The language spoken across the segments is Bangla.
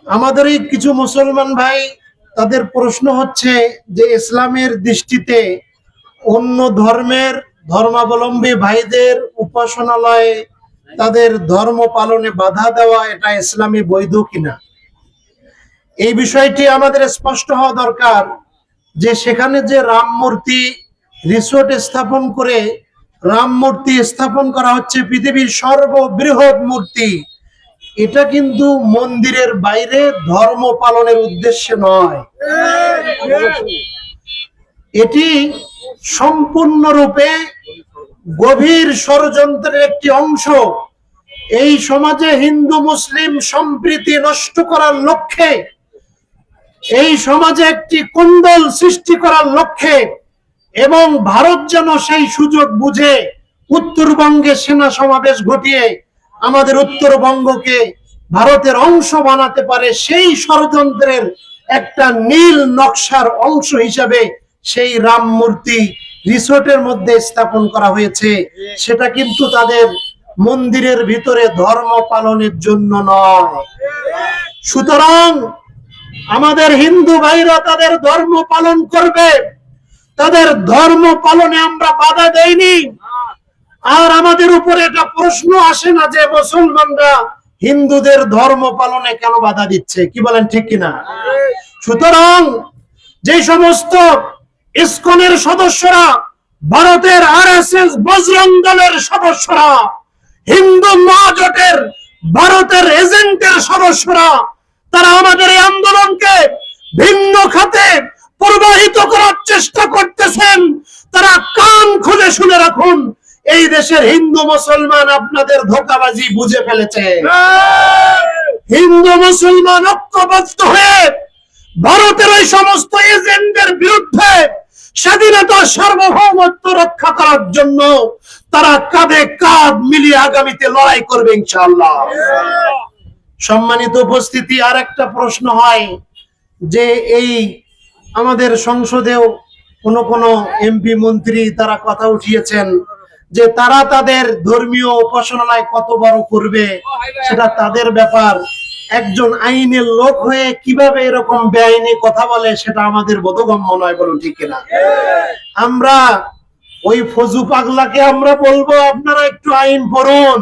আমাদের এই কিছু মুসলমান ভাই তাদের প্রশ্ন হচ্ছে যে ইসলামের দৃষ্টিতে অন্য ধর্মের ধর্মাবলম্বী ভাইদের উপাসনালয়ে তাদের ধর্ম পালনে বাধা দেওয়া এটা ইসলামে বৈধ কিনা। এই বিষয়টি আমাদের স্পষ্ট হওয়া দরকার যে সেখানে যে রাম মূর্তি রিসোর্ট স্থাপন করে রাম মূর্তি স্থাপন করা হচ্ছে, পৃথিবীর সর্ববৃহৎ মূর্তি, এটা কিন্তু মন্দিরের বাইরে ধর্ম পালনের উদ্দেশ্যে নয়। এটি সম্পূর্ণরূপে গভীর ষড়যন্ত্রের একটি অংশ। এই সমাজে হিন্দু মুসলিম সম্প্রীতি নষ্ট করার লক্ষ্যে, এই সমাজে একটি কোন্দল সৃষ্টি করার লক্ষ্যে, এবং ভারত যেন সেই সুযোগ বুঝে উত্তরবঙ্গে সেনা সমাবেশ ঘটিয়ে আমাদের উত্তরবঙ্গকে ভারতের অংশ বানাতে পারে, সেই ষড়যন্ত্রের একটা নীল নকশার অংশ হিসাবে সেই রাম মূর্তি রিসোর্টের মধ্যে স্থাপন করা হয়েছে। সেটা কিন্তু তাদের মন্দিরের ভিতরে ধর্ম পালনের জন্য নয়। সুতরাং আমাদের হিন্দু ভাইরা তাদের ধর্ম পালন করবে, তাদের ধর্ম পালনে আমরা বাধা দেইনি। আর আমাদের উপরে এটা প্রশ্ন আসে না যে মুসলমানরা হিন্দুদের ধর্ম পালনে কেন বাধা দিচ্ছে, কি বলেন ঠিক কিনা? সুতরাং যে সমস্ত ইসকনের সদস্যরা, ভারতের আরএসএস বজরং দলের সদস্যরা, হিন্দু মহাজোটের ভারতের এজেন্টের সদস্যরা, তারা আমাদের এই আন্দোলনকে ভিন্ন খাতে প্রবাহিত করার চেষ্টা করতেছেন, তারা কান খুলে শুনে রাখুন, এই দেশের হিন্দু মুসলমান আপনাদের ধোঁকাবাজি বুঝে ফেলেছে। হিন্দু মুসলমান ঐক্যবদ্ধ হয়ে ভারতের ওই সমস্ত এজেন্টদের বিরুদ্ধে স্বাধীনতা সার্বভৌমত্ব রক্ষা করার জন্য তারা কাঁধে কাঁধ মিলিয়ে আগামীতে লড়াই করবে ইনশাআল্লাহ। সম্মানিত উপস্থিতি, আর একটা প্রশ্ন হয় যে এই আমাদের সংসদেও কোন এমপি মন্ত্রী তারা কথা উঠিয়েছেন যে তারা তাদের ধর্মীয় উপাসনালয় কত বড় করবে সেটা তাদের ব্যাপার। একজন আইনের লোক হয়ে কিভাবে এরকম বেআইনি কথা বলে সেটা আমাদের বোধগম্য নয়, বলুন ঠিক কিনা? আমরা ওই ফজু পাগলাকে আমরা বলবো আপনারা একটু আইন পড়ুন,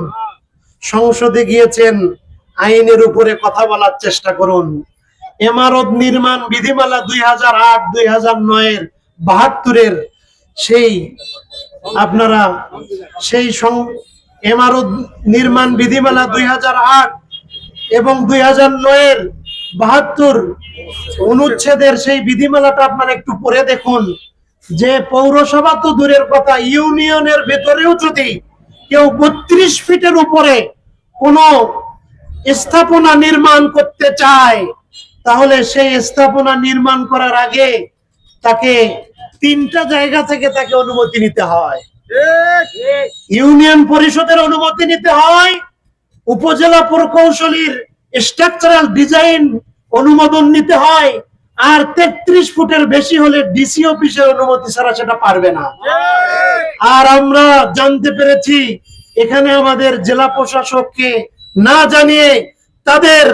সংসদে গিয়েছেন, আইনের উপরে কথা বলার চেষ্টা করুন। ইমারত নির্মাণ বিধিমালা 2008-2009 72-এর সেই আপনারা সেই ইমারত নির্মাণ বিধিমালা 2008 এবং 2009-এর 72 অনুচ্ছেদের সেই বিধিমালাটা আপনারা একটু পড়ে দেখুন যে পৌরসভা তো দূরের কথা, ইউনিয়নের ভেতরেও যদি কেউ 32 ফিটের উপরে কোনো স্থাপনা নির্মাণ করতে চায় তাহলে সেই স্থাপনা নির্মাণ করার আগে তাকে 3টা জায়গা থেকে তাকে অনুমতি নিতে হয়। ইউনিয়ন পরিষদের অনুমতি নিতে হয়, উপজেলা প্রকৌশলীর স্ট্রাকচারাল ডিজাইন অনুমোদন নিতে হয়, আর 33 ফুটের বেশি হলে ডিসি অফিসের অনুমতি ছাড়া সেটা পারবে না। আর আমরা জানতে পেরেছি এখানে আমাদের জেলা প্রশাসককে না জানিয়ে তাদের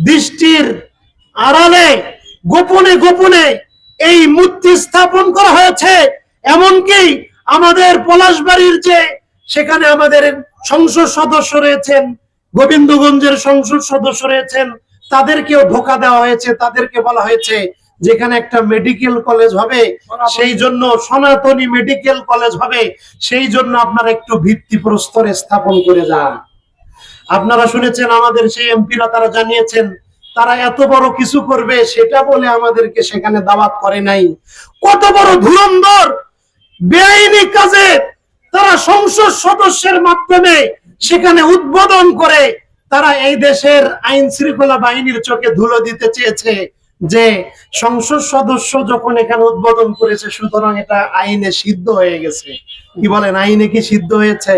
দৃষ্টির আড়ালে গোপনে গোপনে এই মূর্তি স্থাপন করা হয়েছে। এমনকি আমাদের পলাশবাড়ির যে সেখানে আমাদের সংসদ সদস্য রয়েছেন, গোবিন্দগঞ্জের সংসদ সদস্য রয়েছেন, তাদেরকেও ধোঁকা দেওয়া হয়েছে। তাদেরকে বলা হয়েছে যেখানে একটা মেডিকেল কলেজ হবে, সেই জন্য সনাতনী মেডিকেল কলেজ হবে, সেই জন্য আপনারা একটু ভিত্তিপ্রস্তরে স্থাপন করে যান। আপনারা শুনেছেন আমাদের সেই এমপিরা তারা জানিয়েছেন তারা এত বড় কিছু করবে, সেটা বলে আমাদেরকে সেখানে দাওয়াত করে নাই। কত বড় ধুরন্ধর বেআইনি কাজে তারা সংসদ সদস্যের মাধ্যমে সেখানে উদ্বোধন করে তারা এই দেশের আইন শৃঙ্খলা বাহিনীর চোখে ধুলো দিতে চেয়েছে যে সংসদ সদস্য যখন এখানে উদ্বোধন করেছে সুতরাং এটা আইনে সিদ্ধ হয়ে গেছে। কি বলেন, আইনে কি সিদ্ধ হয়েছে?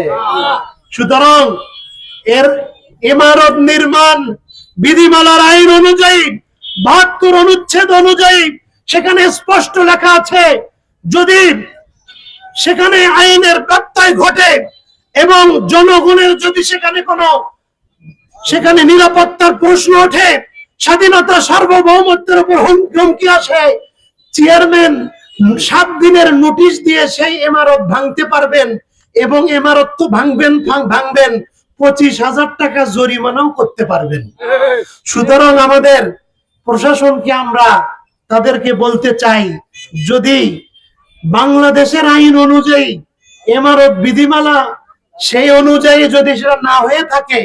সুতরাং এর ইমারত নির্মাণ বিধিমালার আইন অনুযায়ী 72 অনুচ্ছেদ অনুযায়ী সেখানে স্পষ্ট লেখা আছে যদি সেখানে আইনের ব্যত্যয় ঘটে এবং জনগণের যদি সেখানে নিরাপত্তার প্রশ্ন ওঠে স্বাধীনতা সার্বভৌমত্বের উপর হুমকি আসে, চেয়ারম্যান 7 দিনের নোটিশ দিয়ে সেই ইমারত ভাঙতে পারবেন, এবং ইমারত তো ভাঙবেন 25,000 টাকা জরিমানাও করতে পারবেন। সুতরাং আমাদের প্রশাসনকে আমরা তাদেরকে বলতে চাই, যদি বাংলাদেশের আইন অনুযায়ী ইমারত বিধিমালা সেই অনুযায়ী যদি সেটা না হয়ে থাকে,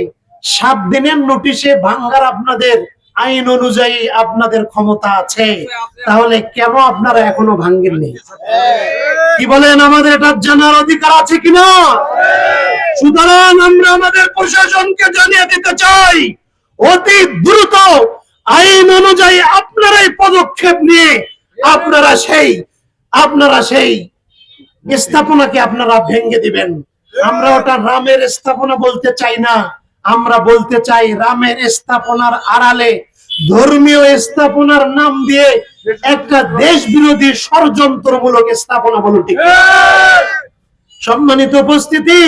7 দিনের নোটিশে ভাঙার আপনাদের আইন অনুযায়ী আপনাদের ক্ষমতা আছে, তাহলে কেন আপনারা এখনো ভাঙেননি? কি বলেন? আমাদের এটা জানার অধিকার আছে কিনা? সুতরাং আমরা আমাদের প্রশাসনকে জানিয়ে দিতে চাই, অতি দ্রুত আইন অনুযায়ী আপনারাই পদক্ষেপ নিয়ে আপনারা সেই স্থাপনাকে আপনারা ভেঙে দিবেন। আমরা ওটা রামের স্থাপনা বলতে চাই না, আমরা বলতে চাই রামের স্থাপনার আড়ালে ধর্মীয় স্থাপনার নাম দিয়ে একটা দেশ বিরোধী ষড়যন্ত্রমূলক স্থাপনা বলুন। ঠিক? সম্মানিত উপস্থিতি,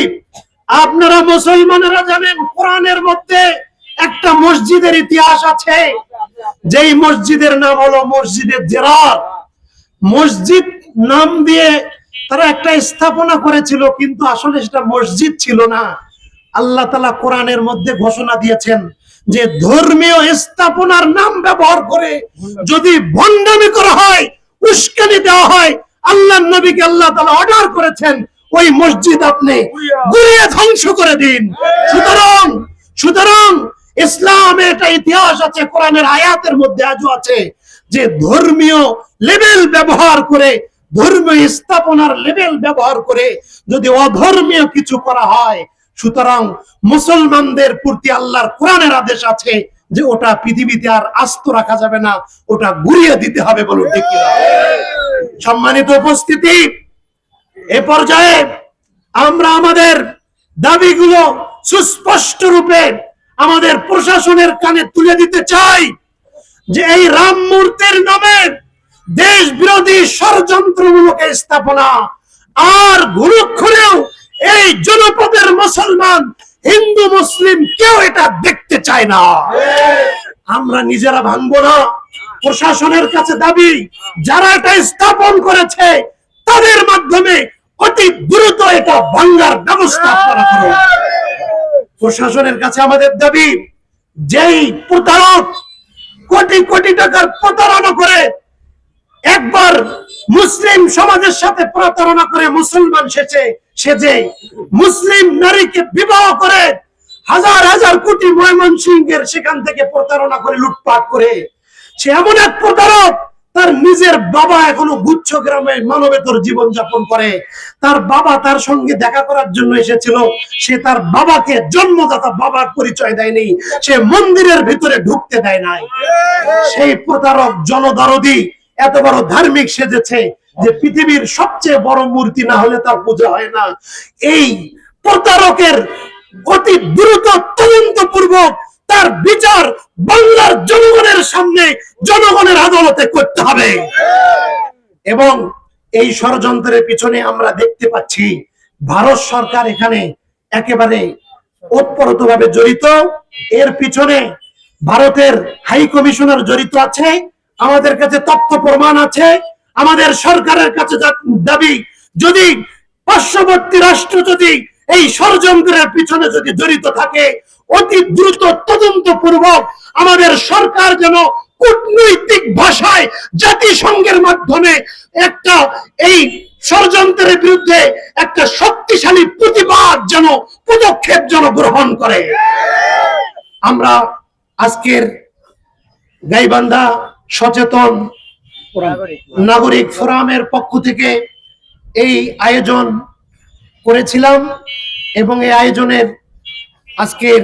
আপনারা মুসলমানেরা জানেন কোরআনের মধ্যে একটা মসজিদের ইতিহাস আছে, যেই মসজিদের নাম হলো মসজিদে জিরার। মসজিদ নাম দিয়ে তারা একটা স্থাপনা করেছিল, কিন্তু আসলে সেটা মসজিদ ছিল না। আল্লাহ তাআলা কোরআনের মধ্যে ঘোষণা দিয়েছেন যে ধর্মীয় স্থাপনার নাম ব্যবহার করে যদি ভণ্ডামি করা হয়, উস্কানি দেওয়া হয়, আল্লাহর নবীকে আল্লাহ তাআলা অর্ডার করেছেন ওই মসজিদ আপনি গুড়িয়ে ধ্বংস করে দিন। সুতরাং ইসলামে একটা ইতিহাস আছে, কোরআনের আয়াতের মধ্যে আজও আছে, যে ধর্মীয় লেভেল ব্যবহার করে, ধর্মীয় স্থাপনার লেভেল ব্যবহার করে যদি অধর্মীয় কিছু করা হয়, সুতরাং মুসলমানদের প্রতি আল্লাহর কোরআনের আদেশ আছে যে ওটা পৃথিবীতে আর আস্ত রাখা যাবে না, ওটা গুড়িয়ে দিতে হবে। বলুন ঠিক কিনা? সম্মানিত উপস্থিতি, এ পর্যায়ে আমরা আমাদের দাবিগুলো সুস্পষ্ট রূপে আমাদের প্রশাসনের কানে তুলে দিতে চাই যে এই রাম মূর্তির নামে দেশ বিরোধী ষড়যন্ত্রমূলক স্থাপনা আর ঘুরুক্ষরেও এই জনপদের মুসলমান, হিন্দু, মুসলিম কেউ এটা দেখতে চায় না। আমরা নিজেরা ভাঙবো না। প্রশাসনের কাছে দাবি, যারা এটা স্থাপন করেছে তাদের মাধ্যমে অতি দ্রুত এটা ভাঙার ব্যবস্থা করা করুন। প্রশাসনের কাছে আমাদের দাবি, যেই প্রতারক কোটি কোটি টাকার প্রতারণা করে একবার মুসলিম সমাজের সাথে প্রতারণা করে মুসলমান সেজে মুসলিম নারীকে বিবাহ করে হাজার হাজার কোটি ময়মনসিংহের সেখান থেকে প্রতারণা করে লুটপাট করে, সে এমন এক প্রতারক, তার নিজের বাবা এখনো গুচ্ছ গ্রামে মানবেতর জীবন যাপন করে। তার বাবা তার সঙ্গে দেখা করার জন্য এসেছিল, সে তার বাবাকে, জন্মদাতা বাবার পরিচয় দেয়নি, সে মন্দিরের ভিতরে ঢুকতে দেয় নাই। সেই প্রতারক জনদরদি এত বড় ধার্মিক সেজেছে যে পৃথিবীর সবচেয়ে বড় মূর্তি না হলে তার পূজা হয় না। এই প্রতারকের অতি দ্রুত তদন্তপূর্বক তার বিচার বাংলার জনগণের সামনে, জনগণের আদালতে করতে হবে। এবং এই ষড়যন্ত্রের পিছনে আমরা দেখতে পাচ্ছি ভারত সরকার এখানে একেবারে ওতপ্রোতভাবে জড়িত। এর পিছনে ভারতের হাই কমিশনার জড়িত আছে। আমাদের কাছে তথ্য প্রমাণ আছে। আমাদের সরকারের কাছে দাবি, যদি পার্শ্ববর্তী রাষ্ট্র যদি এই ষড়যন্ত্রের পিছনে যদি জড়িত থাকে, অতি দ্রুত তদন্তপূর্বক আমাদের সরকার যেন কূটনৈতিক ভাষায় জাতিসংঘের মাধ্যমে একটা এই ষড়যন্ত্রের বিরুদ্ধে একটা শক্তিশালী প্রতিবাদ যেন, পদক্ষেপ যেন গ্রহণ করে। আমরা আজকের গাইবান্ধা সচেতন নাগরিক ফোরামের পক্ষ থেকে এই আয়োজন করেছিলাম, এবং এই আয়োজনের আজকের